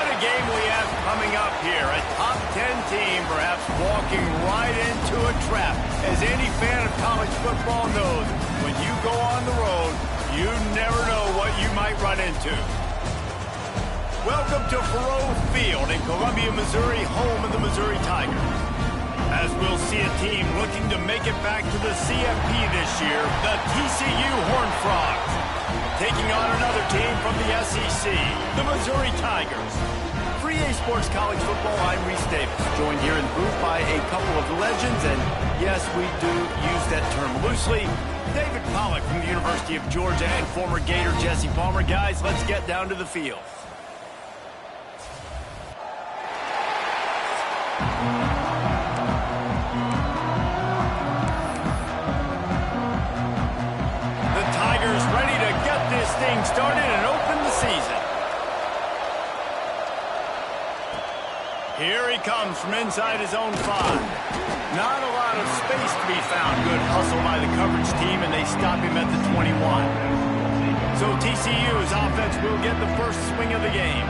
What a game we have coming up here. A top 10 team perhaps walking right into a trap. As any fan of college football knows, when you go on the road, you never know what you might run into. Welcome to Faurot Field in Columbia, Missouri, home of the Missouri Tigers. As we'll see a team looking to make it back to the CFP this year, the TCU Horned Frogs. Taking on another team from the SEC, the Missouri Tigers. For EA Sports College Football, I'm Reese Davis, joined here in the booth by a couple of legends, and yes, we do use that term loosely. David Pollack from the University of Georgia and former Gator Jesse Palmer. Guys, let's get down to the field. Thing started and opened the season. Here he comes from inside his own 5. Not a lot of space to be found. Good hustle by the coverage team, and they stop him at the 21. So TCU's offense will get the first swing of the game.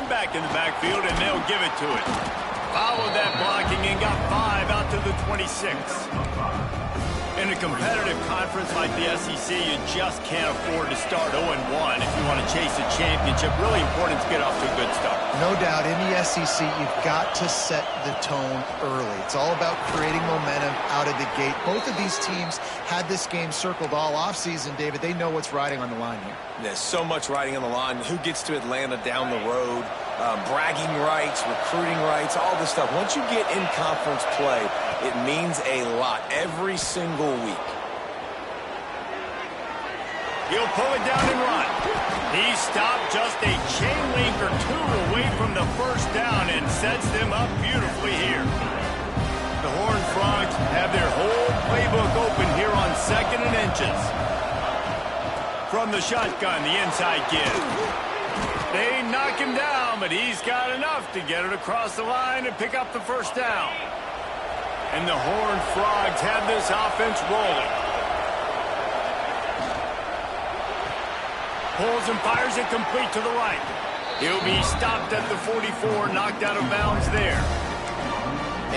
Back in the backfield, and they'll give it to it. Followed that blocking and got 5 out to the 26. In a competitive conference like the SEC, you just can't afford to start 0-1 if you want to chase a championship. Really important to get off to a good start. No doubt, in the SEC, you've got to set the tone early. It's all about creating momentum out of the gate. Both of these teams had this game circled all offseason, David. They know what's riding on the line here. There's so much riding on the line. Who gets to Atlanta down the road? Bragging rights, recruiting rights, all this stuff. Once you get in conference play, it means a lot every single week. He'll pull it down and run. He stopped just a chain link or 2 away from the first down and sets them up beautifully here. The Horned Frogs have their whole playbook open here on 2nd and inches. From the shotgun, the inside give. They knock him down, but he's got enough to get it across the line and pick up the first down. And the Horned Frogs have this offense rolling. Pulls and fires it complete to the right. He'll be stopped at the 44, knocked out of bounds there.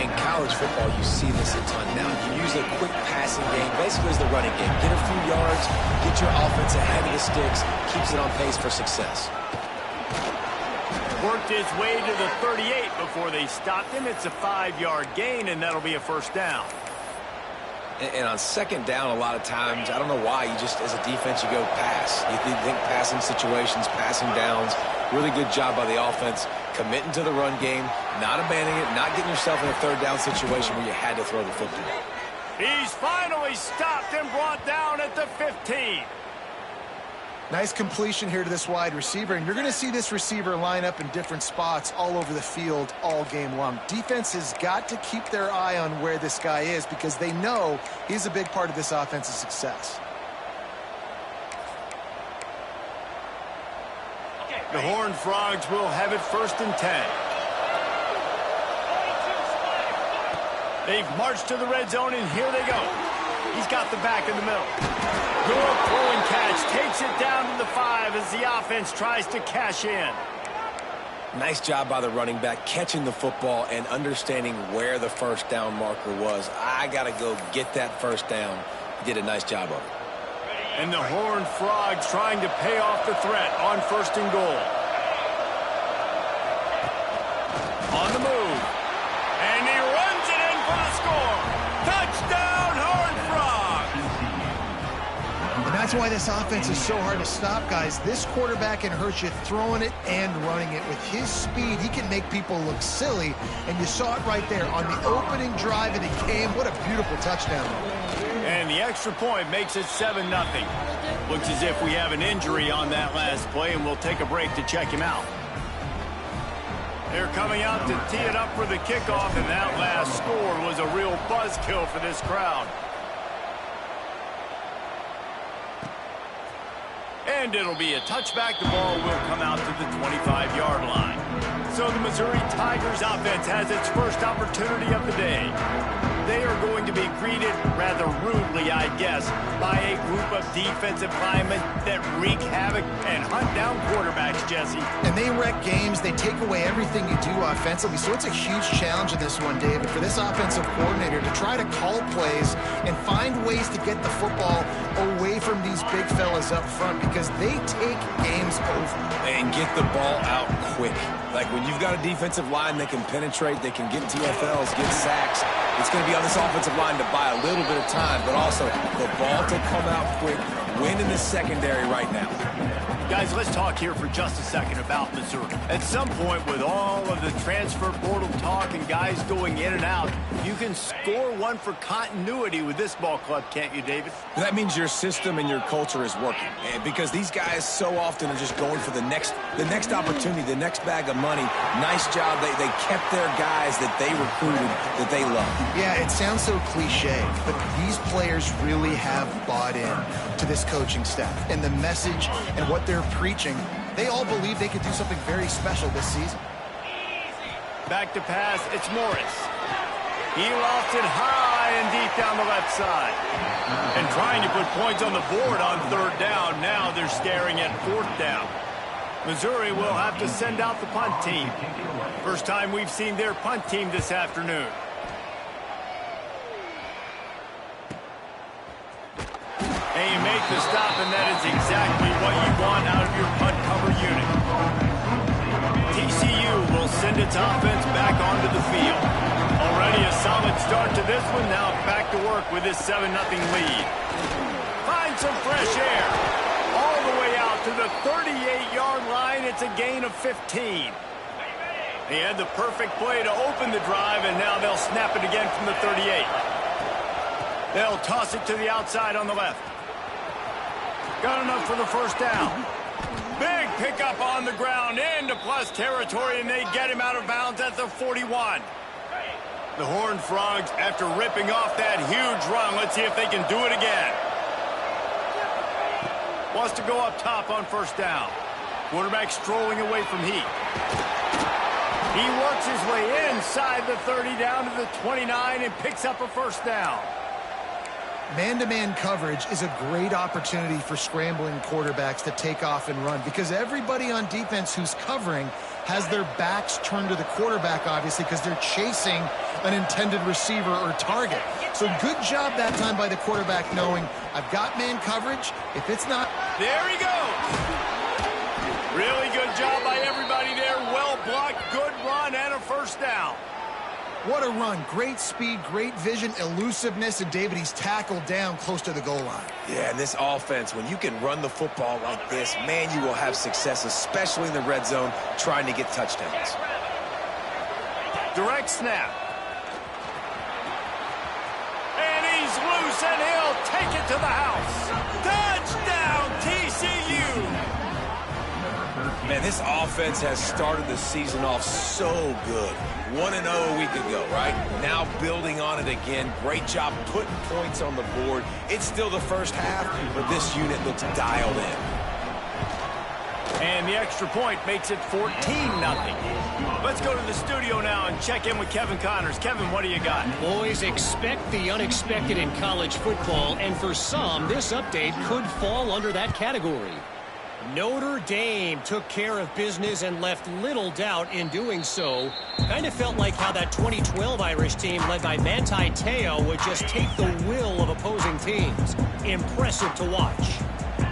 In college football, you see this a ton now. You use a quick passing game, basically as the running game. Get a few yards, get your offense ahead of the sticks, keeps it on pace for success. Worked his way to the 38 before they stopped him. It's a 5-yard gain, and that'll be a first down. And on 2nd down, a lot of times, I don't know why, you just, as a defense, you go pass. You think passing situations, passing downs. Really good job by the offense, committing to the run game, not abandoning it, not getting yourself in a 3rd down situation where you had to throw the football. He's finally stopped and brought down at the 15. Nice completion here to this wide receiver, and you're going to see this receiver line up in different spots all over the field all game long. Defense has got to keep their eye on where this guy is because they know he's a big part of this offense's success. The Horned Frogs will have it 1st and 10. They've marched to the red zone, and here they go. He's got the back in the middle. Good throw and catch. Takes it down to the 5 as the offense tries to cash in. Nice job by the running back, catching the football and understanding where the first down marker was. I got to go get that first down. He did a nice job of it. And the Horned Frogs trying to pay off the threat on 1st and goal. On the move. And he runs it in for the score. Touchdown, Horned Frogs! And that's why this offense is so hard to stop, guys. This quarterback can hurt you throwing it and running it. With his speed, he can make people look silly. And you saw it right there on the opening drive of the game. What a beautiful touchdown. And the extra point makes it 7-0. Looks as if we have an injury on that last play, and we'll take a break to check him out. They're coming out to tee it up for the kickoff, and that last score was a real buzzkill for this crowd. And it'll be a touchback. The ball will come out to the 25-yard line. So the Missouri Tigers offense has its first opportunity of the day. They are going to be greeted rather rudely, I guess, by a group of defensive linemen that wreak havoc and hunt down quarterbacks, Jesse. And they wreck games. They take away everything you do offensively. So it's a huge challenge in this one, David, for this offensive coordinator to try to call plays and find ways to get the football away from these big fellas up front, because they take games over. And get the ball out quick. Like when you've got a defensive line that can penetrate, they can get TFLs, get sacks. It's going to be on this offensive line to buy a little bit of time, but also the ball to come out quick, win in the secondary right now. Guys, let's talk here for just a second about Missouri. At some point, with all of the transfer portal talk and guys going in and out, you can score one for continuity with this ball club, can't you, David? That means your system and your culture is working. And because these guys so often are just going for the next opportunity, the next bag of money. Nice job. They kept their guys that they recruited, that they love. Yeah, it sounds so cliche, but these players really have bought in to this coaching staff and the message and what they're preaching. They all believe they could do something very special this season. Back to pass, it's Morris. He lofts it high and deep down the left side. And trying to put points on the board on third down. Now they're staring at fourth down. Missouri will have to send out the punt team. First time we've seen their punt team this afternoon. And you make the stop, and that is exactly what you want out of your punt cover unit. TCU will send its offense back onto the field. Already a solid start to this one. Now back to work with this 7-0 lead. Find some fresh air. All the way out to the 38-yard line. It's a gain of 15. He had the perfect play to open the drive, and now they'll snap it again from the 38. They'll toss it to the outside on the left. Got enough for the first down. Big pickup on the ground into plus territory, and they get him out of bounds at the 41. The Horned Frogs, after ripping off that huge run, let's see if they can do it again. Wants to go up top on first down. Quarterback strolling away from Heat. He works his way inside the 30 down to the 29 and picks up a first down. Man-to-man coverage is a great opportunity for scrambling quarterbacks to take off and run, because everybody on defense who's covering has their backs turned to the quarterback, obviously, because they're chasing an intended receiver or target. So good job that time by the quarterback knowing, I've got man coverage. If it's not... There he goes. Really good job by everybody there. Well blocked, good run, and a first down. What a run. Great speed, great vision, elusiveness, and David, he's tackled down close to the goal line. Yeah, and this offense, when you can run the football like this, man, you will have success, especially in the red zone, trying to get touchdowns. Direct snap. And he's loose, and he'll take it to the house. Touchdown, TCU! Man, this offense has started the season off so good. 1-0 a week ago, right? Now building on it again. Great job putting points on the board. It's still the first half, but this unit looks dialed in. And the extra point makes it 14-0. Let's go to the studio now and check in with Kevin Connors. Kevin, what do you got? Boys, expect the unexpected in college football, and for some, this update could fall under that category. Notre Dame took care of business and left little doubt in doing so. Kind of felt like how that 2012 Irish team led by Manti Te'o would just take the will of opposing teams. Impressive to watch.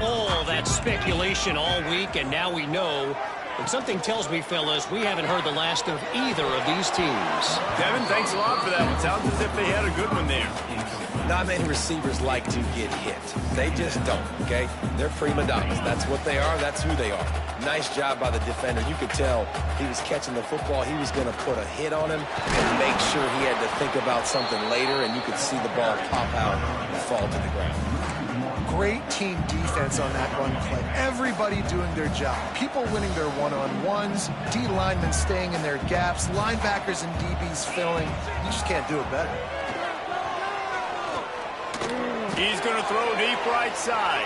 All that speculation all week, and now we know. And something tells me, fellas, we haven't heard the last of either of these teams. Kevin, thanks a lot for that one. Sounds as if they had a good one there. Not many receivers like to get hit. They just don't, okay? They're prima donnas. That's what they are. That's who they are. Nice job by the defender. You could tell he was catching the football. He was going to put a hit on him and make sure he had to think about something later, and you could see the ball pop out and fall to the ground. Great team defense on that run play. Everybody doing their job. People winning their one-on-ones, D linemen staying in their gaps, linebackers and DBs filling. You just can't do it better. He's going to throw deep right side.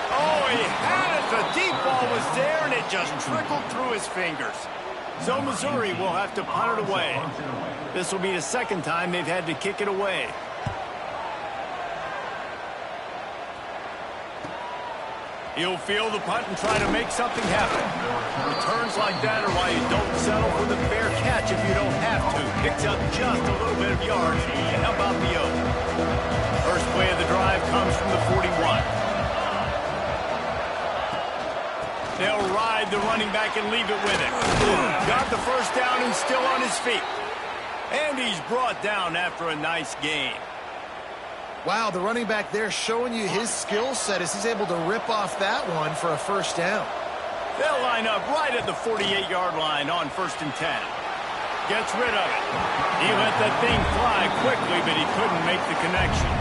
Oh, he had it. The deep ball was there, and it just trickled through his fingers. So Missouri will have to punt it away. This will be the second time they've had to kick it away. He'll field the punt and try to make something happen. Returns like that are why you don't settle for the fair catch if you don't have to. Picks up just a little bit of yards to help out the Oak. First play of the drive comes from the 41. They'll ride the running back and leave it with him. Got the first down and still on his feet. And he's brought down after a nice gain. Wow, the running back there showing you his skill set as he's able to rip off that one for a first down. They'll line up right at the 48-yard line on 1st and 10. Gets rid of it. He let that thing fly quickly, but he couldn't make the connection.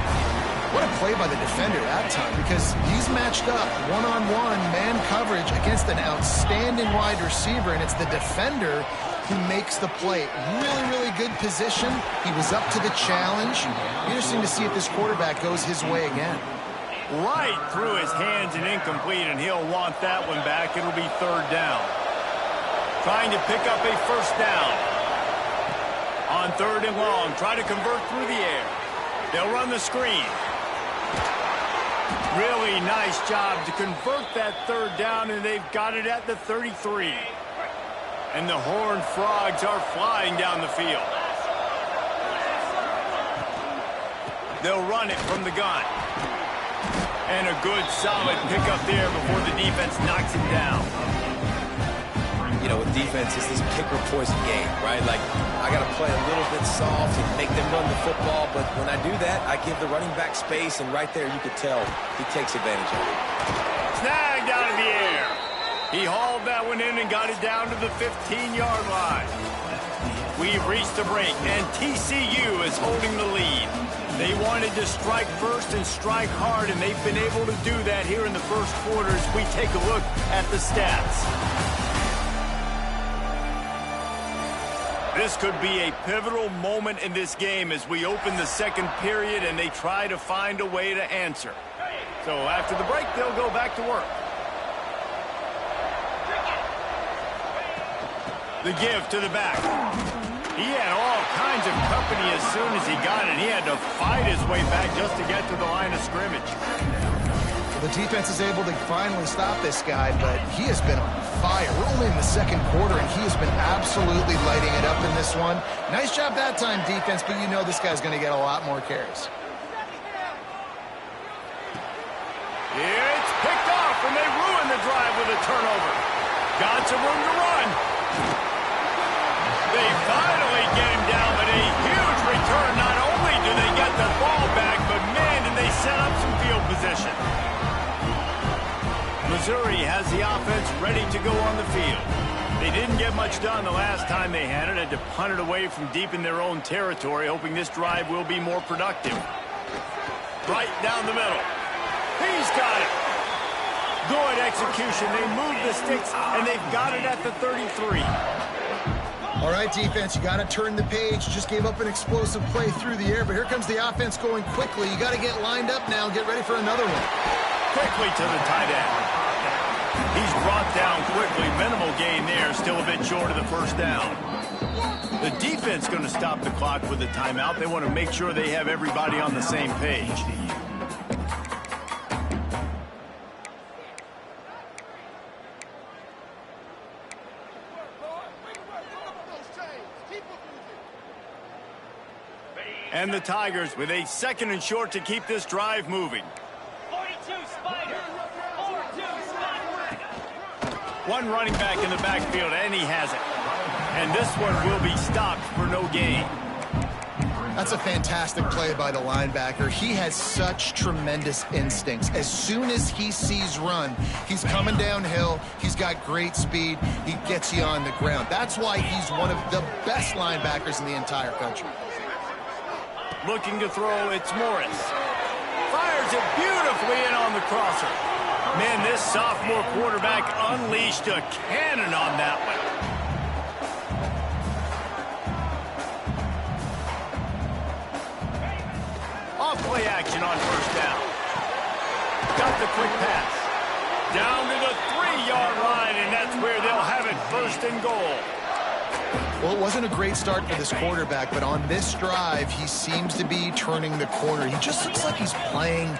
What a play by the defender that time, because he's matched up one-on-one man coverage against an outstanding wide receiver, and it's the defender who makes the play. Really, really good position. He was up to the challenge. Interesting to see if this quarterback goes his way again. Right through his hands and incomplete, and he'll want that one back. It'll be 3rd down. Trying to pick up a first down. On 3rd and long, try to convert through the air. They'll run the screen. Really nice job to convert that 3rd down, and they've got it at the 33. And the Horned Frogs are flying down the field. They'll run it from the gun. And a good, solid pickup there before the defense knocks it down. You know, with defense, it's this kicker poison game, right? Like, I got to play a little bit soft and make them run the football, but when I do that, I give the running back space, and right there you could tell he takes advantage of it. Snagged out of the air. He hauled that one in and got it down to the 15-yard line. We've reached the break, and TCU is holding the lead. They wanted to strike first and strike hard, and they've been able to do that here in the first quarter as we take a look at the stats. This could be a pivotal moment in this game as we open the second period and they try to find a way to answer. So after the break, they'll go back to work. The give to the back. He had all kinds of company as soon as he got it. He had to fight his way back just to get to the line of scrimmage. Well, the defense is able to finally stop this guy, but he has been on fire. We're only in the second quarter, and he has been absolutely lighting it up in this one. Nice job that time, defense, but you know this guy's going to get a lot more carries. It's picked off, and they ruin the drive with a turnover. Got some room to run. They finally get him down, but a huge return. Not only do they get the ball back, but man, did they set up some field position. Missouri has the offense ready to go on the field. They didn't get much done the last time they had it. Had to punt it away from deep in their own territory, hoping this drive will be more productive. Right down the middle. He's got it. Good execution. They moved the sticks, and they've got it at the 33. All right, defense, you got to turn the page. Just gave up an explosive play through the air, but here comes the offense going quickly. You got to get lined up now and get ready for another one. Quickly to the tight end. He's brought down quickly. Minimal gain there. Still a bit short of the first down. The defense going to stop the clock with a timeout. They want to make sure they have everybody on the same page. And the Tigers with a 2nd and short to keep this drive moving. 42 Spider. 42 Spider. One running back in the backfield, and he has it. And this one will be stopped for no gain. That's a fantastic play by the linebacker. He has such tremendous instincts. As soon as he sees run, he's coming downhill. He's got great speed. He gets you on the ground. That's why he's one of the best linebackers in the entire country. Looking to throw, it's Morris. Fires it beautifully in on the crosser. Man, this sophomore quarterback unleashed a cannon on that one. Off play action on first down. Got the quick pass. Down to the 3-yard line, and that's where they'll have it, first and goal. Well, it wasn't a great start for this quarterback, but on this drive, he seems to be turning the corner. He just looks like he's playing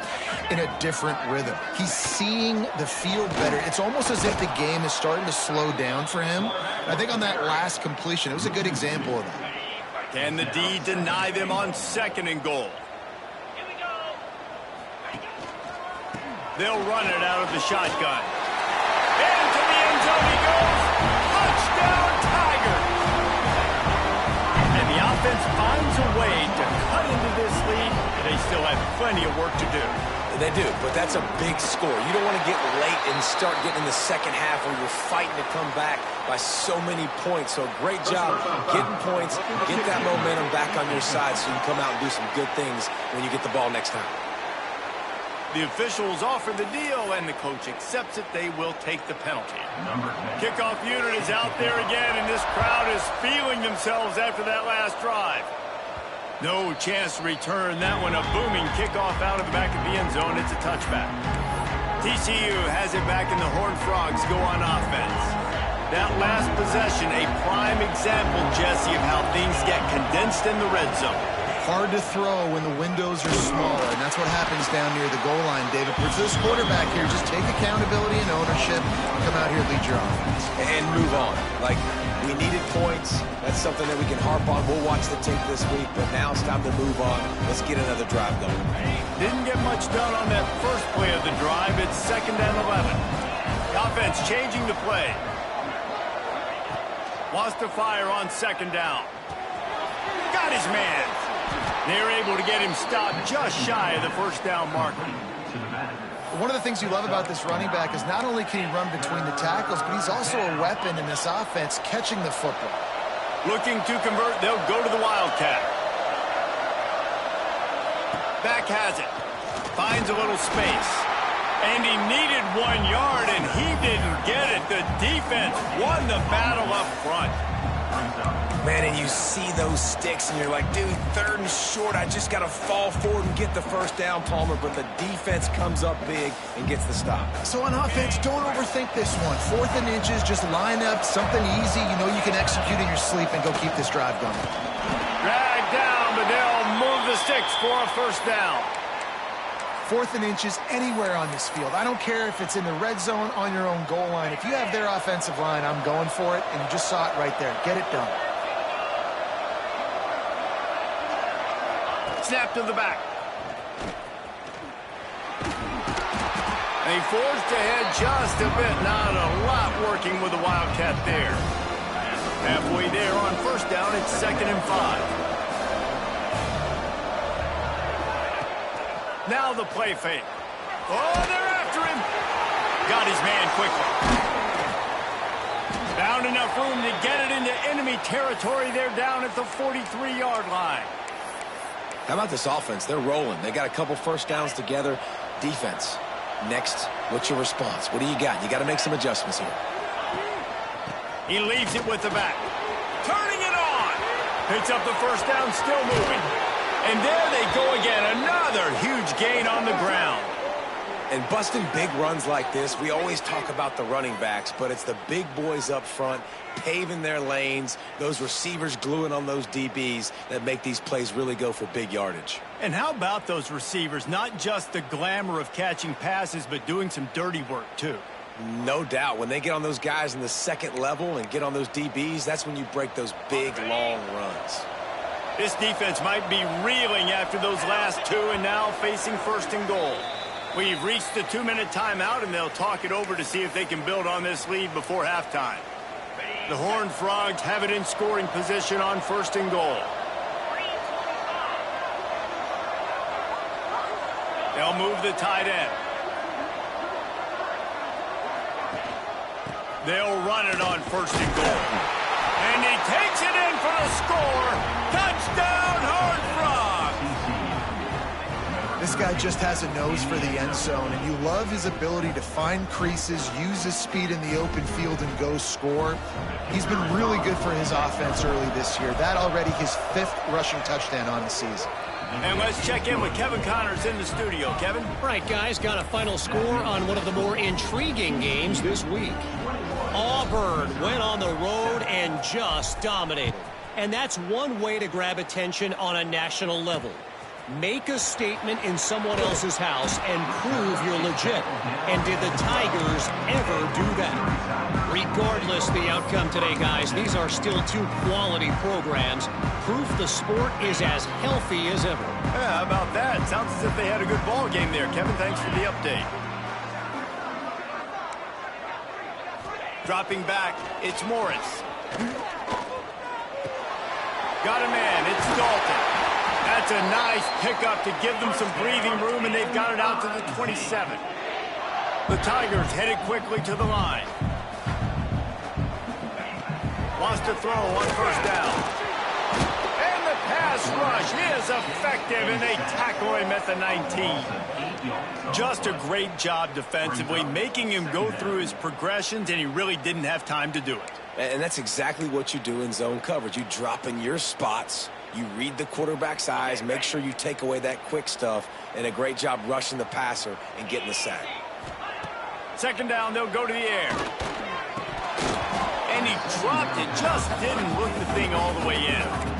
in a different rhythm. He's seeing the field better. It's almost as if the game is starting to slow down for him. I think on that last completion, it was a good example of that. Can the D deny them on second and goal? They'll run it out of the shotgun. Into the end zone he goes. Touchdown, Tiger! And the offense finds a way to cut into this lead. They still have plenty of work to do. They do, but that's a big score. You don't want to get late and start getting in the second half where you're fighting to come back by so many points. So great job getting points, get that momentum back on your side so you can come out and do some good things when you get the ball next time. The officials offer the deal, and the coach accepts it. They will take the penalty. Kickoff unit is out there again, and this crowd is feeling themselves after that last drive. No chance to return that one. A booming kickoff out of the back of the end zone. It's a touchback. TCU has it back, and the Horned Frogs go on offense. That last possession, a prime example, Jesse, of how things get condensed in the red zone. Hard to throw when the windows are smaller, and that's what happens down near the goal line, David. For this quarterback here, just take accountability and ownership and come out here and lead your offense. And move on. Like, we needed points. That's something that we can harp on. We'll watch the tape this week, but now it's time to move on. Let's get another drive going. Didn't get much done on that first play of the drive. It's 2nd and 11. The offense changing the play. Wants to fire on 2nd down. Got his man. They're able to get him stopped just shy of the first down marker. One of the things you love about this running back is not only can he run between the tackles, but he's also a weapon in this offense catching the football. Looking to convert, they'll go to the Wildcat. Back has it. Finds a little space. And he needed 1 yard, and he didn't get it. The defense won the battle up front. Man, and you see those sticks, and you're like, dude, 3rd and short. I just got to fall forward and get the first down, Palmer. But the defense comes up big and gets the stop. So on offense, don't overthink this one. 4th and inches, just line up something easy. You know you can execute in your sleep and go keep this drive going. Drag down, but they'll move the sticks for a first down. 4th and inches anywhere on this field. I don't care if it's in the red zone, on your own goal line. If you have their offensive line, I'm going for it, and you just saw it right there. Get it done. Snap to the back. And he forced ahead just a bit. Not a lot working with the Wildcat there. Halfway there on first down, it's 2nd and 5. Now the play fake. Oh, they're after him. Got his man quickly. Found enough room to get it into enemy territory. They're down at the 43-yard line. How about this offense? They're rolling. They got a couple first downs together. Defense. Next, what's your response? What do you got? You got to make some adjustments here. He leaves it with the back. Turning it on. Picks up the first down, still moving. And there they go again. Another huge gain on the ground. And busting big runs like this, we always talk about the running backs, but it's the big boys up front paving their lanes, those receivers gluing on those DBs that make these plays really go for big yardage. And how about those receivers? Not just the glamour of catching passes, but doing some dirty work too. No doubt. When they get on those guys in the second level and get on those DBs, that's when you break those big, long runs. This defense might be reeling after those last two and now facing 1st and goal. We've reached the 2-minute timeout, and they'll talk it over to see if they can build on this lead before halftime. The Horned Frogs have it in scoring position on 1st and goal. They'll move the tight end. They'll run it on 1st and goal. And he takes it in for the score. Touchdown, Horned Frogs! This guy just has a nose for the end zone, and you love his ability to find creases, use his speed in the open field, and go score. He's been really good for his offense early this year. That already his 5th rushing touchdown on the season. And let's check in with Kevin Connors in the studio. Kevin? Right, guys, got a final score on one of the more intriguing games this week. Auburn went on the road and just dominated. And that's one way to grab attention on a national level. Make a statement in someone else's house and prove you're legit. And did the Tigers ever do that? Regardless the outcome today, guys, these are still 2 quality programs. Proof the sport is as healthy as ever. Yeah, how about that? Sounds as if they had a good ball game there. Kevin, thanks for the update. Dropping back, it's Morris. Got a man, it's Dalton. That's a nice pickup to give them some breathing room, and they've got it out to the 27. The Tigers headed quickly to the line. Wants to throw on 1st down. And the pass rush is effective, and they tackle him at the 19. Just a great job defensively, making him go through his progressions, and he really didn't have time to do it. And that's exactly what you do in zone coverage. You drop in your spots, you read the quarterback's eyes, make sure you take away that quick stuff, and a great job rushing the passer and getting the sack. 2nd down, they'll go to the air. And he dropped it, just didn't look the thing all the way in.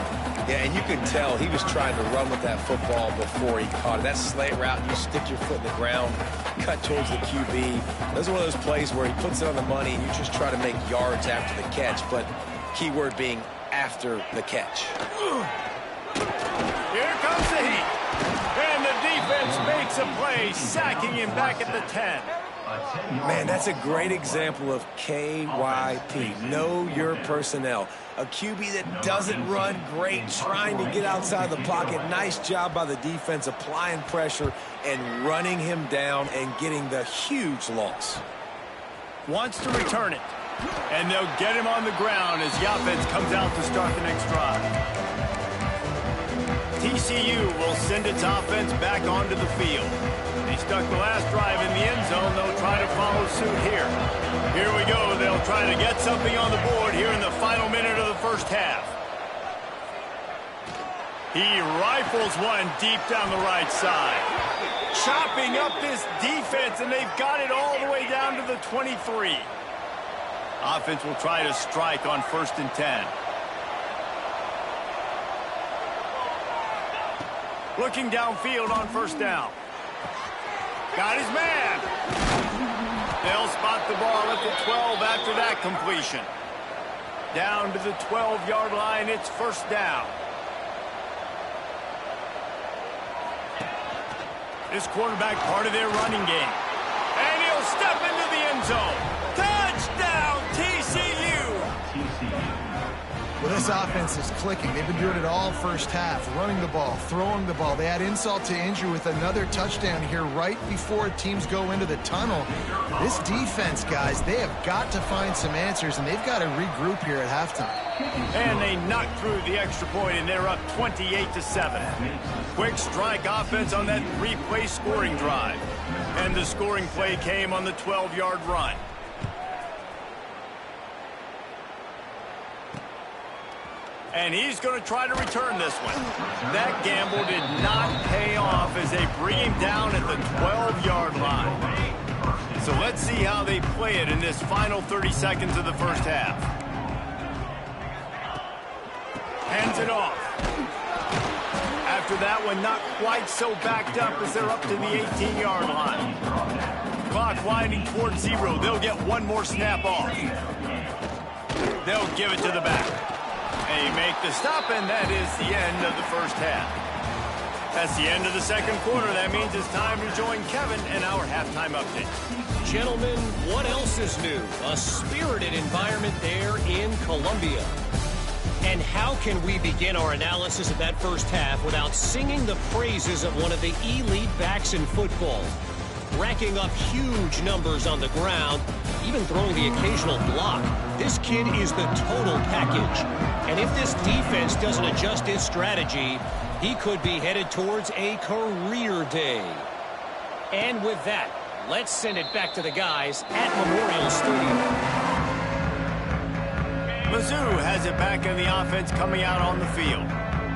Yeah, and you could tell he was trying to run with that football before he caught it. That slant route, you stick your foot in the ground, cut towards the QB. Those are one of those plays where he puts it on the money and you just try to make yards after the catch, but key word being after the catch. Here comes the heat. And the defense makes a play, sacking him back at the 10. Man, that's a great example of KYP. Know your personnel. A QB that doesn't run great, trying to get outside the pocket. Nice job by the defense applying pressure and running him down and getting the huge loss. Wants to return it. And they'll get him on the ground as the offense comes out to start the next drive. TCU will send its offense back onto the field. They stuck the last drive in the end zone. They'll try to follow suit here. Here we go. They'll try to get something on the board here in the final minute of the 1st half. He rifles one deep down the right side. Chopping up this defense, and they've got it all the way down to the 23. Offense will try to strike on 1st and 10. Looking downfield on 1st down. Got his man. They'll spot the ball at the 12 after that completion. Down to the 12-yard line, it's 1st down. This quarterback part of their running game. And he'll step into the end zone. Touchdown, TCU! Well, this offense is clicking. They've been doing it all 1st half, running the ball, throwing the ball. They add insult to injury with another touchdown here right before teams go into the tunnel. This defense, guys, they have got to find some answers, and they've got to regroup here at halftime. And they knock through the extra point, and they're up 28-7. Quick strike offense on that 3-play scoring drive. And the scoring play came on the 12-yard run. And he's going to try to return this one. That gamble did not pay off as they bring him down at the 12-yard line. So let's see how they play it in this final 30 seconds of the 1st half. Hands it off. After that one, not quite so backed up as they're up to the 18-yard line. Clock winding towards 0. They'll get one more snap off. They'll give it to the back. They make the stop, and that is the end of the 1st half. That's the end of the 2nd quarter. That means it's time to join Kevin in our halftime update. Gentlemen, what else is new? A spirited environment there in Columbia. And how can we begin our analysis of that first half without singing the praises of one of the elite backs in football? Racking up huge numbers on the ground, even throwing the occasional block. This kid is the total package. And if this defense doesn't adjust its strategy, he could be headed towards a career day. And with that, let's send it back to the guys at Memorial Stadium. Mizzou has it back in the offense coming out on the field.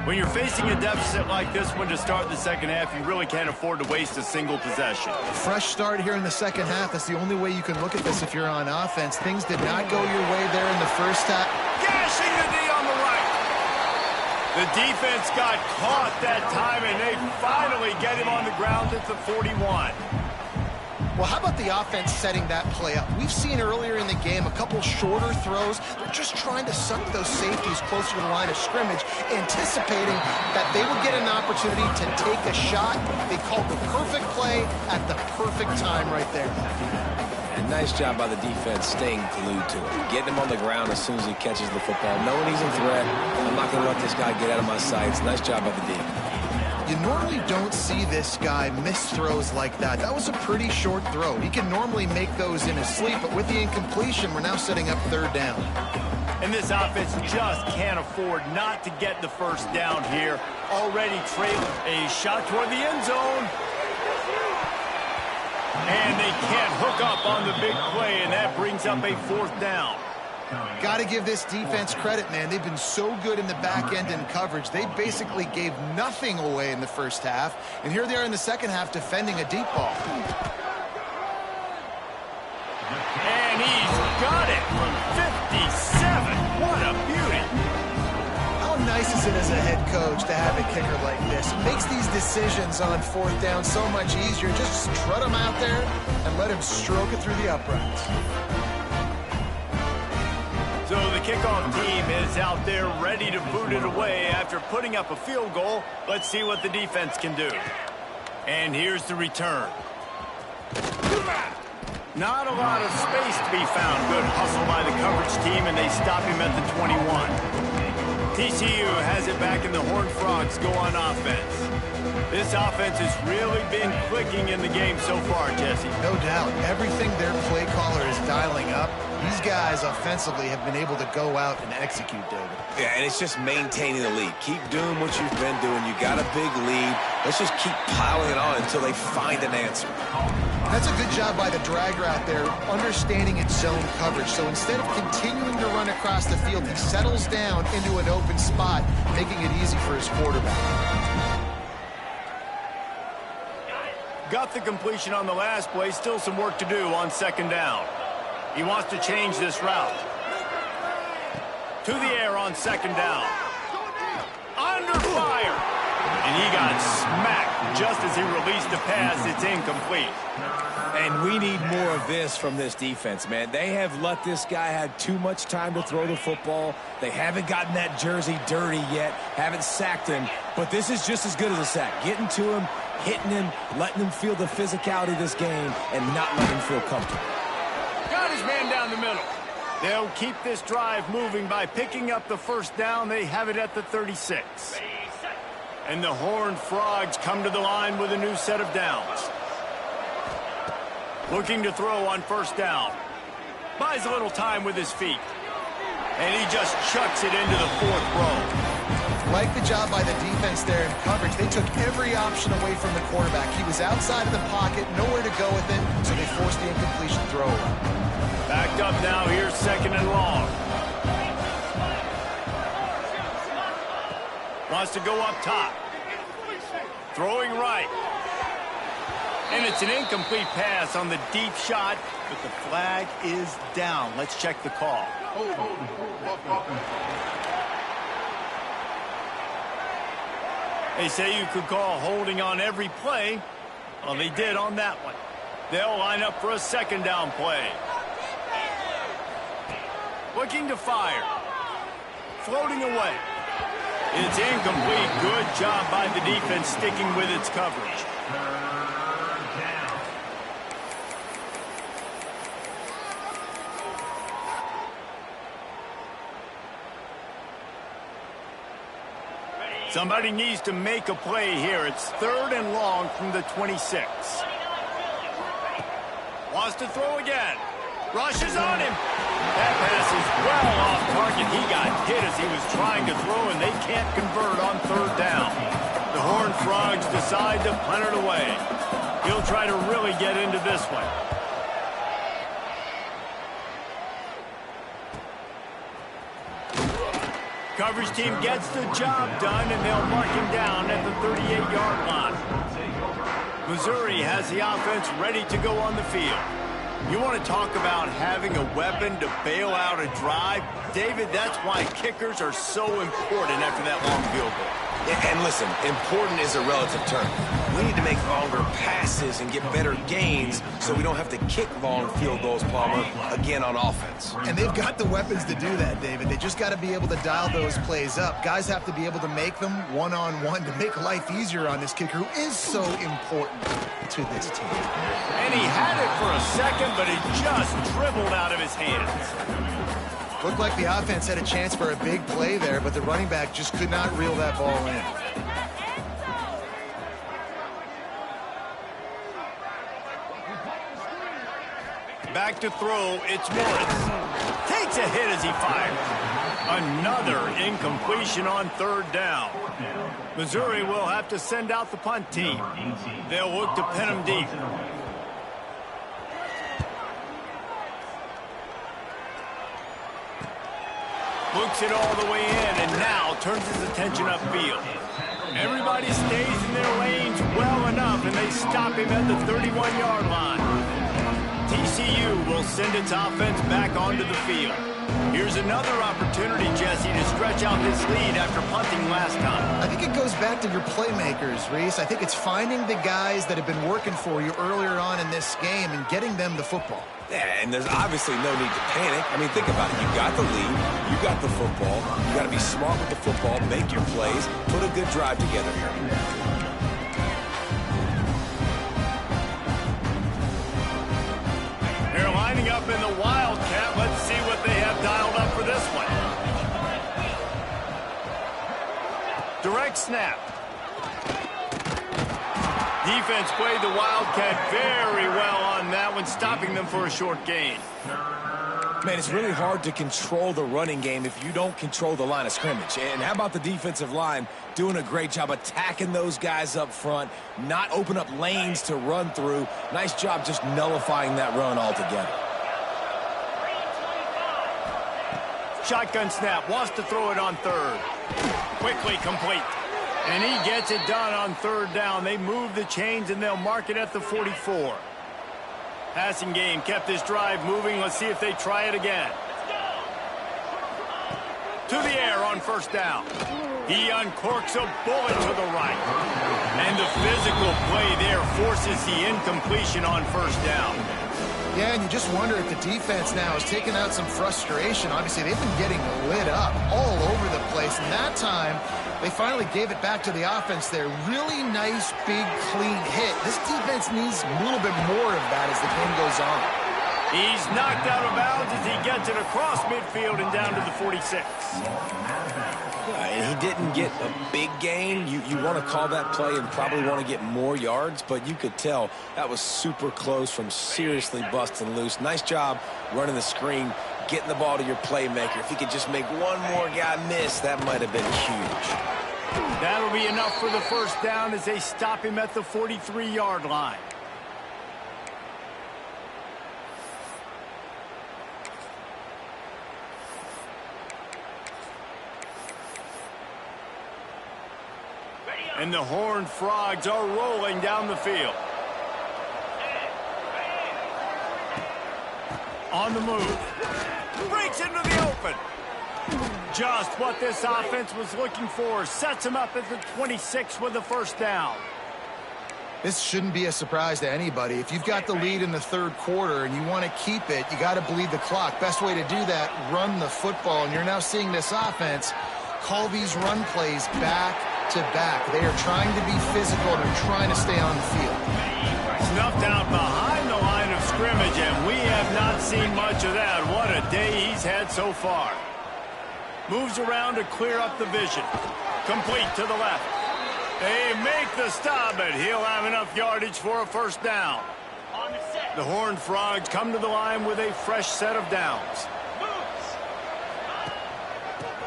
When you're facing a deficit like this one to start the second half, you really can't afford to waste a single possession. Fresh start here in the second half. That's the only way you can look at this if you're on offense. Things did not go your way there in the first half. Gashing the knee on the right. The defense got caught that time, and they finally get him on the ground at the 41. Well, how about the offense setting that play up? We've seen earlier in the game a couple shorter throws. They're just trying to suck those safeties closer to the line of scrimmage, anticipating that they would get an opportunity to take a shot. They called the perfect play at the perfect time right there. And nice job by the defense staying glued to him. Getting him on the ground as soon as he catches the football. Knowing he's a threat, I'm not going to let this guy get out of my sights. Nice job by the D. You normally don't see this guy miss throws like that. That was a pretty short throw. He can normally make those in his sleep, but with the incompletion, we're now setting up third down. And this offense just can't afford not to get the first down here. Already trailing a shot toward the end zone. And they can't hook up on the big play, and that brings up a fourth down. Got to give this defense credit, man. They've been so good in the back end and coverage. They basically gave nothing away in the first half. And here they are in the second half defending a deep ball. And he's got it from 57. What a beauty. How nice is it as a head coach to have a kicker like this? It makes these decisions on fourth down so much easier. Just strut him out there and let him stroke it through the uprights. So the kickoff team is out there ready to boot it away after putting up a field goal. Let's see what the defense can do. And here's the return. Not a lot of space to be found. Good hustle by the coverage team, and they stop him at the 21. TCU has it back, and the Horned Frogs go on offense. This offense has really been clicking in the game so far, Jesse. No doubt. Everything their play caller is dialing up, these guys offensively have been able to go out and execute, David. Yeah, and it's just maintaining the lead. Keep doing what you've been doing. You got a big lead. Let's just keep piling it on until they find an answer. That's a good job by the drag route there, understanding its zone coverage. So instead of continuing to run across the field, he settles down into an open spot, making it easy for his quarterback. Got the completion on the last play. Still some work to do on second down. He wants to change this route. To the air on second down. Under fire. And he got smacked just as he released the pass. It's incomplete. And we need more of this from this defense, man. They have let this guy have too much time to throw the football. They haven't gotten that jersey dirty yet, haven't sacked him. But this is just as good as a sack. Getting to him, hitting him, letting him feel the physicality of this game, and not letting him feel comfortable. Got his man down the middle. They'll keep this drive moving by picking up the first down. They have it at the 36. And the Horned Frogs come to the line with a new set of downs. Looking to throw on first down. Buys a little time with his feet. And he just chucks it into the fourth row. Like the job by the defense there in coverage. They took every option away from the quarterback. He was outside of the pocket, nowhere to go with it, so they forced the incompletion throw. Backed up now, here's second and long. Wants to go up top. Throwing right. And it's an incomplete pass on the deep shot, but the flag is down. Let's check the call. They say you could call holding on every play. Well, they did on that one. They'll line up for a second down play. Looking to fire. Floating away. It's incomplete. Good job by the defense sticking with its coverage. Somebody needs to make a play here. It's 3rd and long from the 26. Wants to throw again. Rushes on him. That pass is well off target. He got hit as he was trying to throw, and they can't convert on 3rd down. The Horned Frogs decide to punt it away. He'll try to really get into this one. Coverage team gets the job done, and they'll mark him down at the 38-yard line. Missouri has the offense ready to go on the field. You want to talk about having a weapon to bail out a drive? David, that's why kickers are so important after that long field goal. And listen, important is a relative term. We need to make longer passes and get better gains so we don't have to kick long field goals, Palmer, again on offense. And they've got the weapons to do that, David. They just got to be able to dial those plays up. Guys have to be able to make them one-on-one to make life easier on this kicker who is so important to this team. And he had it for a second, but it just dribbled out of his hands. Looked like the offense had a chance for a big play there, but the running back just could not reel that ball in. Back to throw, it's Morris. Takes a hit as he fires. Another incompletion on 3rd down. Missouri will have to send out the punt team. They'll look to pin him deep. Looks it all the way in, and now turns his attention upfield. Everybody stays in their lanes well enough, and they stop him at the 31-yard line. TCU will send its offense back onto the field. Here's another opportunity, Jesse, to stretch out this lead after punting last time. I think it goes back to your playmakers, Reese. I think it's finding the guys that have been working for you earlier on in this game and getting them the football. Yeah, and there's obviously no need to panic. I mean, think about it. You got the lead. You got the football. You got to be smart with the football, make your plays, put a good drive together here. They're lining up in the Wildcat. Let's see what they have dialed up for this one. Direct snap. Defense played the Wildcat very well on that one, stopping them for a short gain. Man, it's really hard to control the running game if you don't control the line of scrimmage. And how about the defensive line doing a great job attacking those guys up front, not open up lanes to run through. Nice job just nullifying that run altogether. Shotgun snap, wants to throw it on 3rd. Quickly complete. And he gets it done on 3rd down. They move the chains, and they'll mark it at the 44. Passing game kept this drive moving. Let's see if they try it again. To the air on 1st down. He uncorks a bullet to the right. And the physical play there forces the incompletion on 1st down. Yeah, and you just wonder if the defense now is taking out some frustration. Obviously, they've been getting lit up all over the place. And that time, they finally gave it back to the offense there. Really nice, big, clean hit. This defense needs a little bit more of that as the game goes on. He's knocked out of bounds as he gets it across midfield and down to the 46. Yeah, and he didn't get a big gain. You want to call that play and probably want to get more yards, but you could tell that was super close from seriously busting loose. Nice job running the screen, getting the ball to your playmaker. If he could just make one more guy miss, that might have been huge. That'll be enough for the 1st down as they stop him at the 43-yard line. And the Horned Frogs are rolling down the field. On the move. Breaks into the open. Just what this offense was looking for. Sets him up at the 26 with the 1st down. This shouldn't be a surprise to anybody. If you've got the lead in the 3rd quarter and you want to keep it, you got to bleed the clock. Best way to do that, run the football. And you're now seeing this offense call these run plays back to back. They are trying to be physical. They're trying to stay on the field. Snuffed out behind the line of scrimmage, and we have not seen much of that. What a day he's had so far. Moves around to clear up the vision. Complete to the left. They make the stop, but he'll have enough yardage for a first down. On the set. The Horned Frogs come to the line with a fresh set of downs. Moves.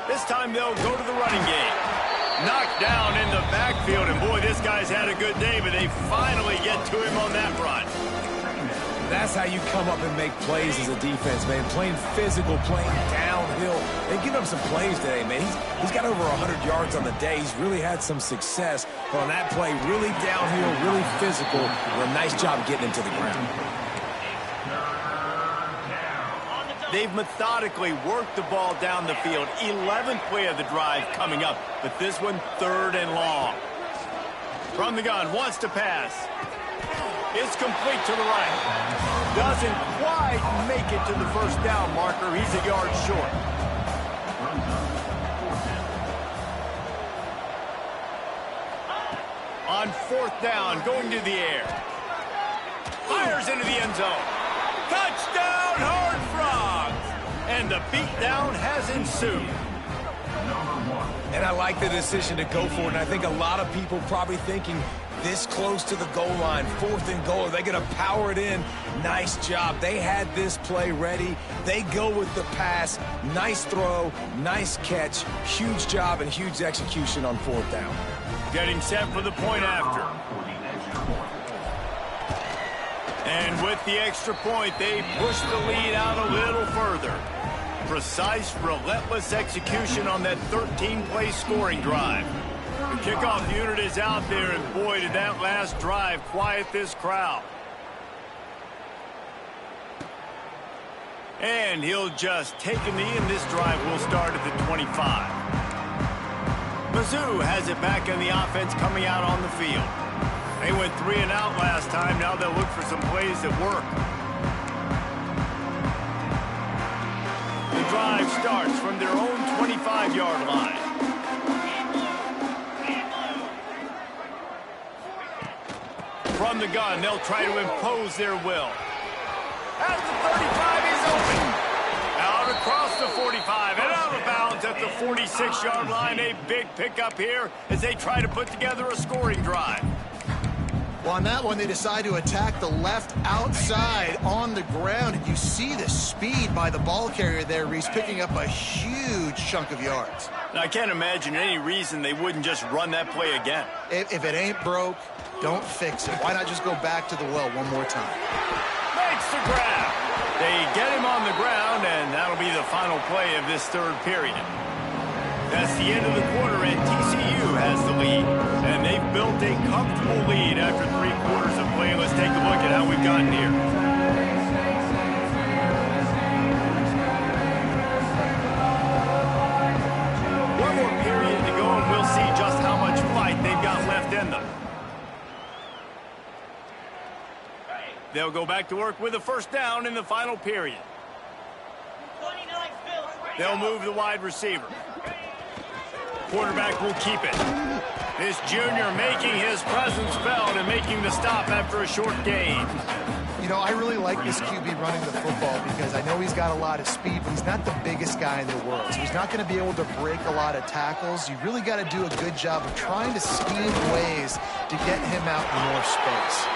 This time they'll go to the running game. Knocked down in the backfield, and boy, this guy's had a good day, but they finally get to him on that run. That's how you come up and make plays as a defense, man. Playing physical, playing downhill. They've given up some plays today, man. He's got over 100 yards on the day. He's really had some success. But on that play, really downhill, really physical. A nice job getting him to the ground. They've methodically worked the ball down the field. 11th play of the drive coming up, but this one 3rd and long. From the gun, wants to pass. It's complete to the right. Doesn't quite make it to the first down marker. He's a yard short. On 4th down, going to the air. Fires into the end zone. Touchdown, Horned Frogs! And the beatdown has ensued. And I like the decision to go for it. And I think a lot of people probably thinking this close to the goal line, 4th and goal, are they going to power it in? Nice job. They had this play ready. They go with the pass. Nice throw, nice catch. Huge job and huge execution on 4th down. Getting set for the point after. And with the extra point, they push the lead out a little further. Precise, relentless execution on that 13-play scoring drive. The kickoff unit is out there, and boy, did that last drive quiet this crowd. And he'll just take a knee, and this drive will start at the 25. Mizzou has it back in the offense coming out on the field. They went 3 and out last time. Now they'll look for some plays that work. The drive starts from their own 25-yard line. From the gun, they'll try to impose their will. At the 35, he's open. Out across the 45 and out of bounds at the 46-yard line. A big pickup here as they try to put together a scoring drive. Well, on that one, they decide to attack the left outside on the ground. And you see the speed by the ball carrier there, Reese, picking up a huge chunk of yards. Now, I can't imagine any reason they wouldn't just run that play again. If it ain't broke, don't fix it. Why not just go back to the well one more time? Makes the grab. They get him on the ground, and that'll be the final play of this 3rd period. That's the end of the quarter, and TCU has the lead. And they've built a comfortable lead after 3 quarters of play. Let's take a look at how we've gotten here. One more period to go, and we'll see just how much fight they've got left in them. They'll go back to work with a first down in the final period. 29 Phil. They'll move the wide receiver. Quarterback will keep it. This junior making his presence felt and making the stop after a short gain. You know, I really like this QB running the football because I know he's got a lot of speed, but he's not the biggest guy in the world. So he's not going to be able to break a lot of tackles. You really got to do a good job of trying to scheme ways to get him out in more space.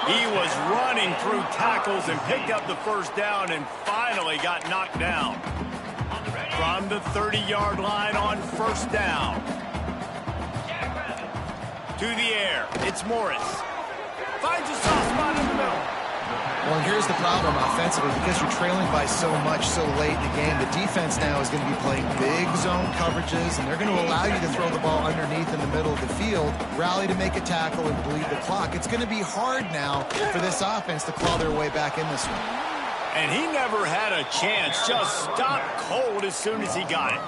He was running through tackles and picked up the first down and finally got knocked down. From the 30-yard line on first down. To the air, it's Morris. Finds a soft spot in the middle. Well, and here's the problem offensively. Because you're trailing by so much so late in the game, the defense now is going to be playing big zone coverages, and they're going to allow you to throw the ball underneath in the middle of the field, rally to make a tackle, and bleed the clock. It's going to be hard now for this offense to claw their way back in this one. And he never had a chance. Just stopped cold as soon as he got it.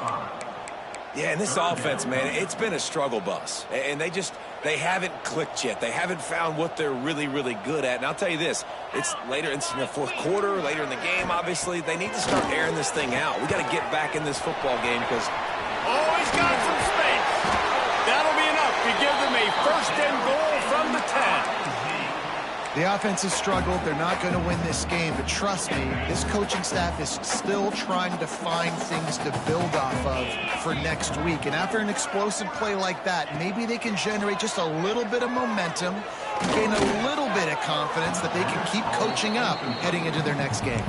Yeah, and this offense, man, it's been a struggle bus. And they haven't clicked yet. They haven't found what they're really, really good at. And I'll tell you this, it's later in the 4th quarter, later in the game, obviously. They need to start airing this thing out. We got to get back in this football game because... Oh, he's got some space. That'll be enough to give them a 1st and goal from the 10. The offense has struggled. They're not going to win this game, but trust me, this coaching staff is still trying to find things to build off of for next week. And after an explosive play like that, maybe they can generate just a little bit of momentum and gain a little bit of confidence that they can keep coaching up heading into their next game.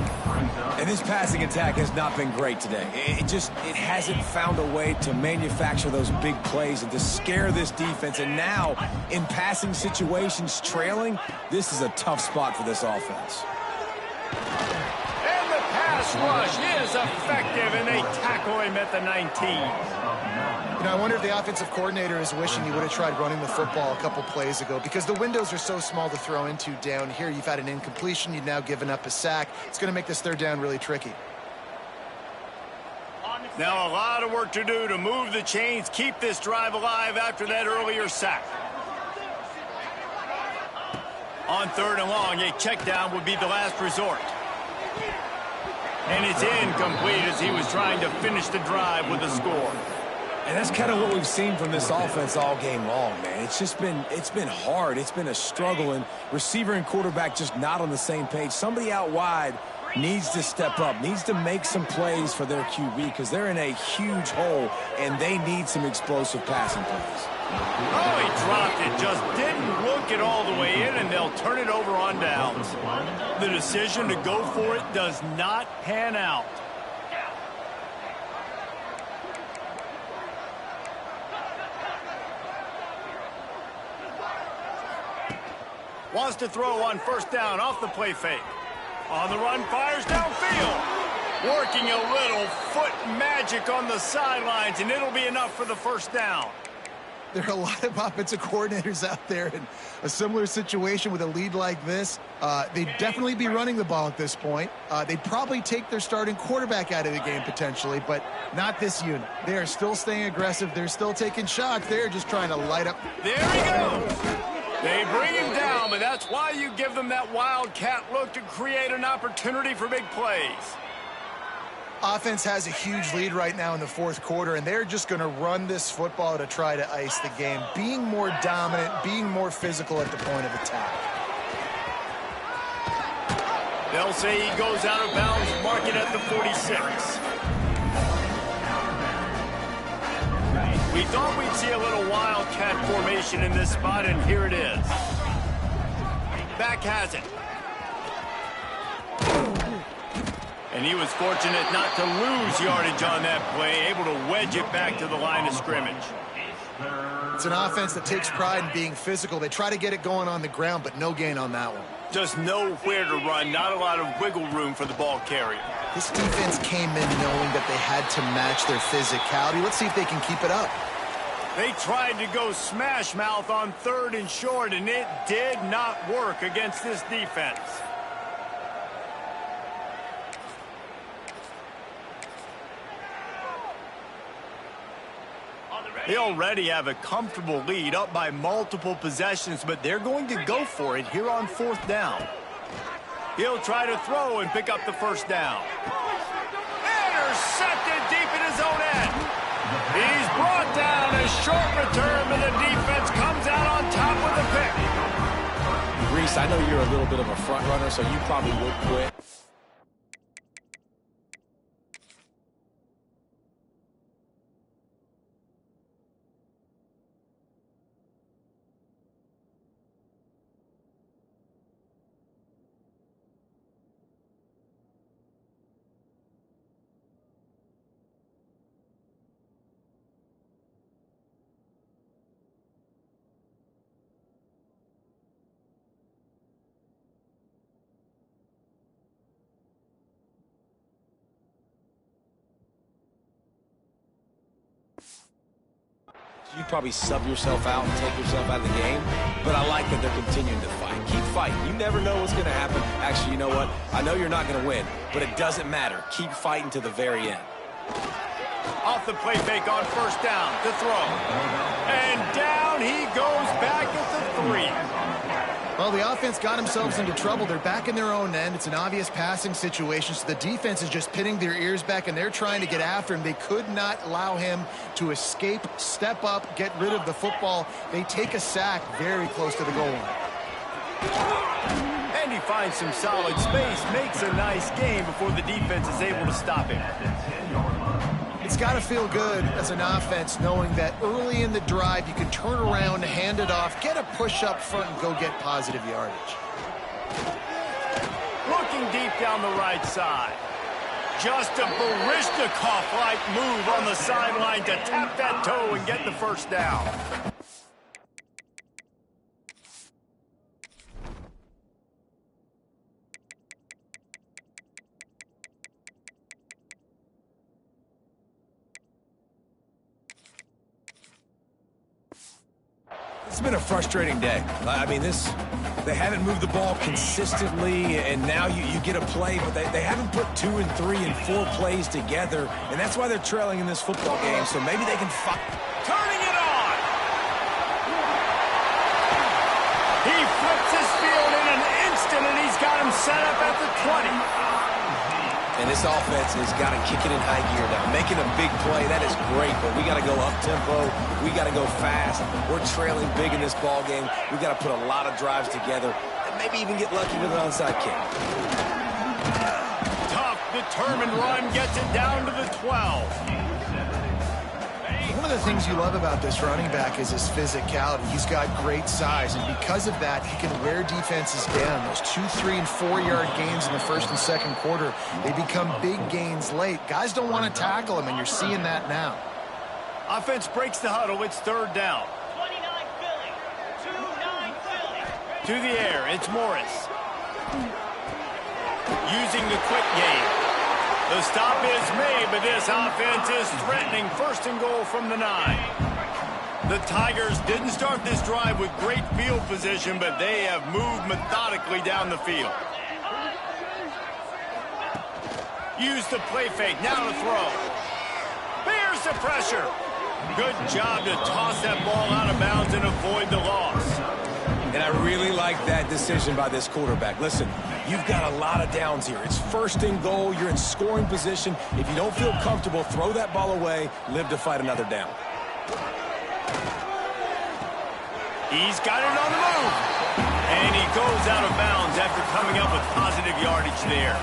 And this passing attack has not been great today. It hasn't found a way to manufacture those big plays and to scare this defense. And now, in passing situations, trailing, this is a tough spot for this offense. And the pass rush is effective, and they tackle him at the 19. You know, I wonder if the offensive coordinator is wishing he would have tried running the football a couple plays ago, because the windows are so small to throw into down here. You've had an incompletion. You've now given up a sack. It's going to make this third down really tricky. Now a lot of work to do to move the chains, keep this drive alive after that earlier sack. On 3rd and long, a check down would be the last resort. And it's incomplete as he was trying to finish the drive with a score. And that's kind of what we've seen from this offense all game long, man. It's been hard. It's been a struggle, and receiver and quarterback just not on the same page. Somebody out wide needs to step up, needs to make some plays for their QB, because they're in a huge hole, and they need some explosive passing plays. Oh, he dropped it. Just didn't look it all the way in, and they'll turn it over on downs. The decision to go for it does not pan out. Wants to throw on 1st down off the play fake. On the run, fires downfield. Working a little foot magic on the sidelines, and it'll be enough for the 1st down. There are a lot of offensive coordinators out there in a similar situation with a lead like this. They'd definitely be running the ball at this point. They'd probably take their starting quarterback out of the game potentially, but not this unit. They are still staying aggressive. They're still taking shots. They're just trying to light up. There he goes. They bring him down, but that's why you give them that wildcat look to create an opportunity for big plays. Offense has a huge lead right now in the 4th quarter, and they're just going to run this football to try to ice the game, being more dominant, being more physical at the point of attack. They'll say he goes out of bounds, mark it at the 46. We thought we'd see a little wildcat formation in this spot, and here it is. Back has it. And he was fortunate not to lose yardage on that play, able to wedge it back to the line of scrimmage. It's an offense that takes pride in being physical. They try to get it going on the ground, but no gain on that one. Just nowhere to run, not a lot of wiggle room for the ball carrier. This defense came in knowing that they had to match their physicality. Let's see if they can keep it up. They tried to go smash mouth on 3rd and short, and it did not work against this defense. They already have a comfortable lead, up by multiple possessions, but they're going to go for it here on 4th down. He'll try to throw and pick up the 1st down. Intercepted deep in his own end. He's brought down, a short return, but the defense comes out on top with a pick. Reese, I know you're a little bit of a front runner, so you probably would quit. You'd probably sub yourself out and take yourself out of the game, but I like that they're continuing to fight. Keep fighting. You never know what's going to happen. Actually, you know what? I know you're not going to win, but it doesn't matter. Keep fighting to the very end. Off the play fake on 1st down to throw. And down he goes back at the 3. Well, the offense got themselves into trouble. They're back in their own end. It's an obvious passing situation, so the defense is just pinning their ears back, and they're trying to get after him. They could not allow him to escape, step up, get rid of the football. They take a sack very close to the goal line. And he finds some solid space, makes a nice game before the defense is able to stop him. It's got to feel good as an offense knowing that early in the drive you can turn around, hand it off, get a push up front, and go get positive yardage. Looking deep down the right side. Just a Baryshnikov-like move on the sideline to tap that toe and get the first down. It's been a frustrating day. I mean, they haven't moved the ball consistently, and now you get a play, but they haven't put 2 and 3 and 4 plays together, and that's why they're trailing in this football game, so maybe they can turning it on! He flips his field in an instant, and he's got him set up at the 20. And this offense has got to kick it in high gear now. Making a big play, that is great, but we got to go up-tempo. We got to go fast. We're trailing big in this ball game. We got to put a lot of drives together and maybe even get lucky with an onside kick. Tough, determined run gets it down to the 12. One of the things you love about this running back is his physicality. He's got great size, and because of that, he can wear defenses down. Those 2, 3, and 4-yard gains in the first and second quarter, they become big gains late. Guys don't want to tackle him, and you're seeing that now. Offense breaks the huddle. It's third down. 29 Philly. 2-9 Philly. To the air, it's Morris. Using the quick game. The stop is made, but this offense is threatening first and goal from the 9. The Tigers didn't start this drive with great field position, but they have moved methodically down the field. Use the play fake, now to throw. Bears the pressure. Good job to toss that ball out of bounds and avoid the loss. And I really like that decision by this quarterback. Listen, you've got a lot of downs here. It's first and goal. You're in scoring position. If you don't feel comfortable, throw that ball away. Live to fight another down. He's got it on the move. And he goes out of bounds after coming up with positive yardage there.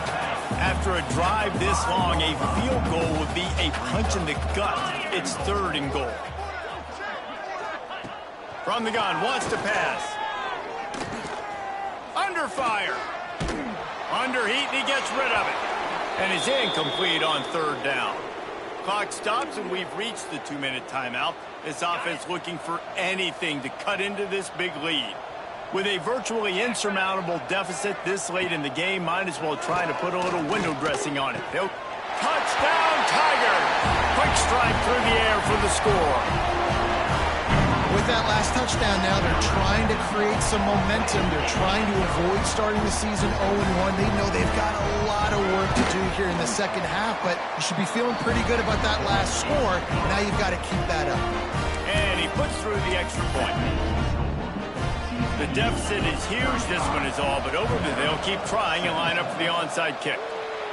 After a drive this long, a field goal would be a punch in the gut. It's third and goal. From the gun, wants to pass. Under fire. Under heat, and he gets rid of it. And is incomplete on third down. Clock stops, and we've reached the 2-minute timeout. This offense looking for anything to cut into this big lead. With a virtually insurmountable deficit this late in the game, might as well try to put a little window dressing on it. Touchdown, Tiger! Quick strike through the air for the score. With that last touchdown now, they're trying to create some momentum. They're trying to avoid starting the season 0-1. They know they've got a lot of work to do here in the second half, but you should be feeling pretty good about that last score. Now you've got to keep that up. And he puts through the extra point. The deficit is huge. This one is all but over, but they'll keep trying and line up for the onside kick.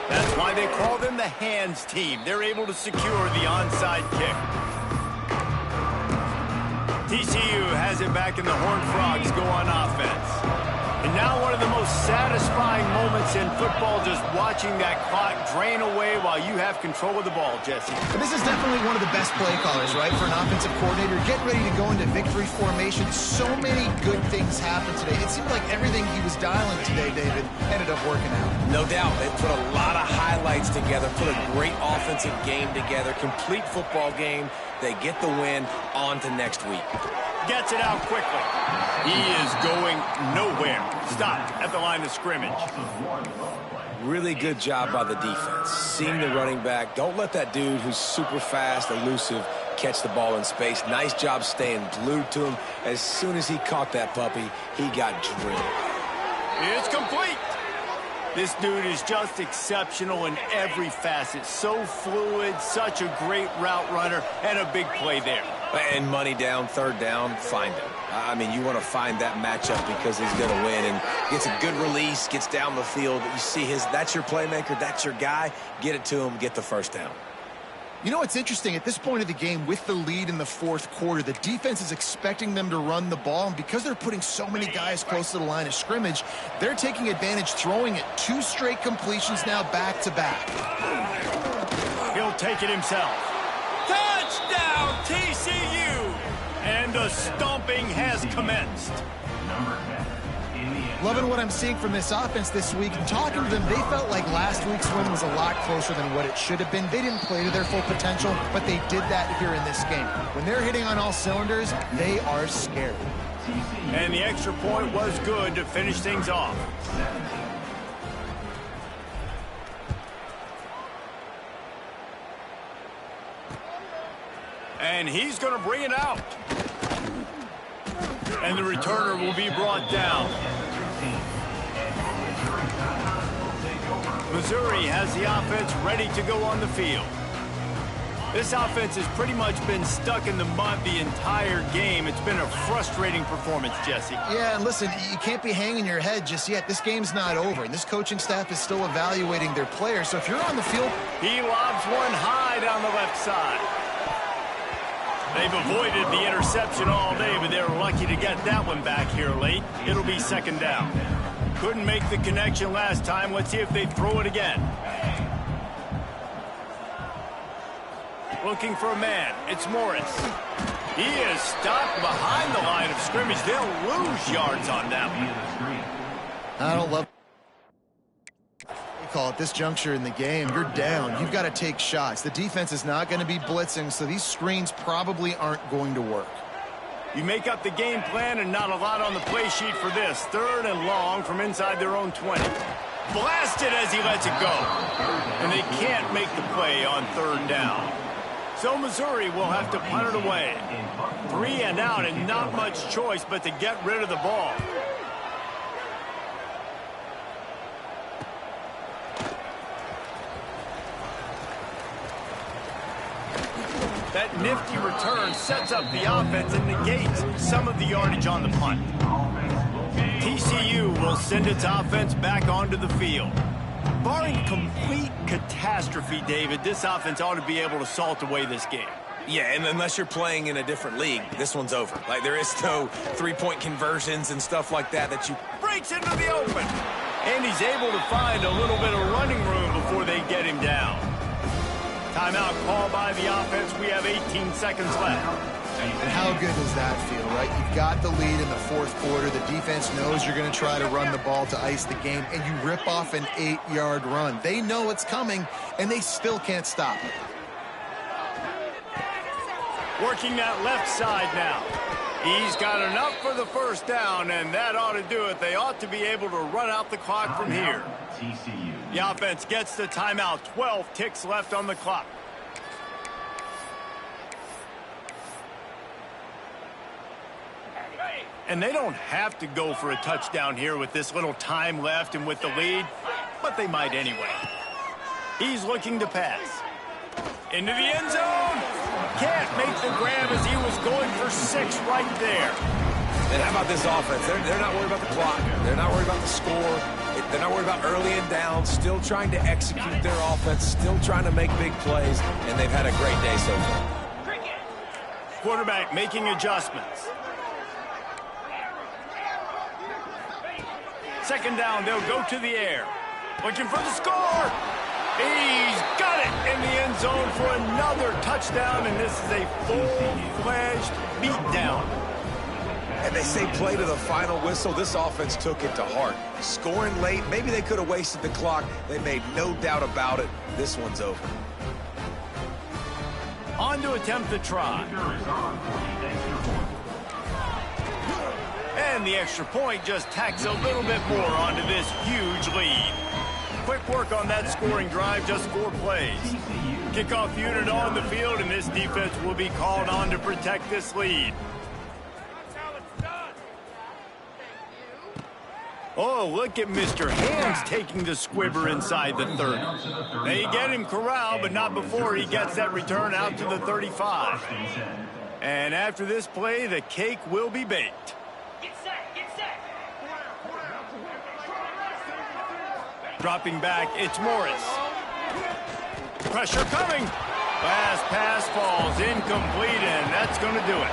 That's why they call them the hands team. They're able to secure the onside kick. TCU has it back, and the Horned Frogs go on offense. And now one of the most satisfying moments in football, just watching that clock drain away while you have control of the ball, Jesse. But this is definitely one of the best play callers, right, for an offensive coordinator. Getting ready to go into victory formation. So many good things happened today. It seemed like everything he was dialing today, David, ended up working out. No doubt. They put a lot of highlights together, put a great offensive game together, complete football game. They get the win. On to next week. Gets it out quickly. He is going nowhere. Stop at the line of scrimmage. Really good job by the defense. Seeing the running back. Don't let that dude who's super fast, elusive, catch the ball in space. Nice job staying glued to him. As soon as he caught that puppy, he got drilled. It's complete. This dude is just exceptional in every facet. So fluid, such a great route runner, and a big play there. And money down, third down, find him. I mean, you want to find that matchup because he's going to win and gets a good release, gets down the field. You see that's your playmaker, that's your guy. Get it to him, get the first down. You know, it's interesting. At this point of the game, with the lead in the fourth quarter, the defense is expecting them to run the ball, and because they're putting so many guys close to the line of scrimmage, they're taking advantage, throwing it 2 straight completions now back-to-back. He'll take it himself. Touchdown, TCU! And the stomping has commenced. Loving what I'm seeing from this offense this week. And talking to them, they felt like last week's win was a lot closer than what it should have been. They didn't play to their full potential, but they did that here in this game. When they're hitting on all cylinders, they are scary. And the extra point was good to finish things off. And he's going to bring it out. And the returner will be brought down. Missouri has the offense ready to go on the field. This offense has pretty much been stuck in the mud the entire game. It's been a frustrating performance, Jesse. Yeah, and listen, you can't be hanging your head just yet. This game's not over, and this coaching staff is still evaluating their players. So if you're on the field... He lobs one high down the left side. They've avoided the interception all day, but they're lucky to get that one back here late. It'll be second down. Couldn't make the connection last time. Let's see if they throw it again. Looking for a man. It's Morris. He is stopped behind the line of scrimmage. They'll lose yards on that one. I don't love... call at this juncture in the game. You're down. You've got to take shots. The defense is not going to be blitzing, so these screens probably aren't going to work. You make up the game plan and not a lot on the play sheet for this. 3rd and long from inside their own 20. Blasted as he lets it go. And they can't make the play on 3rd down. So Missouri will have to punt it away. 3 and out and not much choice but to get rid of the ball. That nifty return sets up the offense and negates some of the yardage on the punt. TCU will send its offense back onto the field. Barring complete catastrophe, David, this offense ought to be able to salt away this game. Yeah, and unless you're playing in a different league, this one's over. Like, there is no 3-point conversions and stuff like that you... Breaks into the open. And he's able to find a little bit of running room before they get him down. Timeout called by the offense. We have 18 seconds left. And how good does that feel, right? You've got the lead in the fourth quarter. The defense knows you're going to try to run the ball to ice the game, and you rip off an 8-yard run. They know it's coming, and they still can't stop it. Working that left side now. He's got enough for the first down, and that ought to do it. They ought to be able to run out the clock from here. The offense gets the timeout. 12 ticks left on the clock. And they don't have to go for a touchdown here with this little time left and with the lead, but they might anyway. He's looking to pass. Into the end zone. Can't make the grab as he was going for 6 right there. And how about this offense? They're not worried about the clock. They're not worried about the score. They're not worried about early and down. Still trying to execute their offense. Still trying to make big plays. And they've had a great day so far. Quarterback making adjustments. Second down, they'll go to the air. Looking for the score. He's got it in the end zone for another touchdown, and this is a full-fledged beatdown. And they say play to the final whistle. This offense took it to heart. Scoring late, maybe they could have wasted the clock. They made no doubt about it. This one's over. On to attempt the try. And the extra point just tacks a little bit more onto this huge lead. Quick work on that scoring drive, just 4 plays. Kickoff unit on the field, and this defense will be called on to protect this lead. Oh, look at Mr. Hands taking the squibber inside the 30. They get him corralled, but not before he gets that return out to the 35. And after this play, the cake will be baked. Dropping back, it's Morris. Pressure coming. Last pass falls incomplete, and that's going to do it.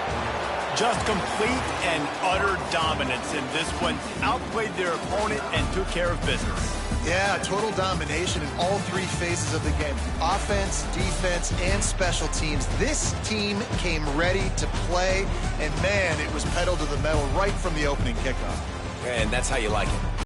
Just complete and utter dominance in this one. Outplayed their opponent and took care of business. Yeah, total domination in all three phases of the game. Offense, defense, and special teams. This team came ready to play, and man, it was pedal to the metal right from the opening kickoff. And that's how you like it.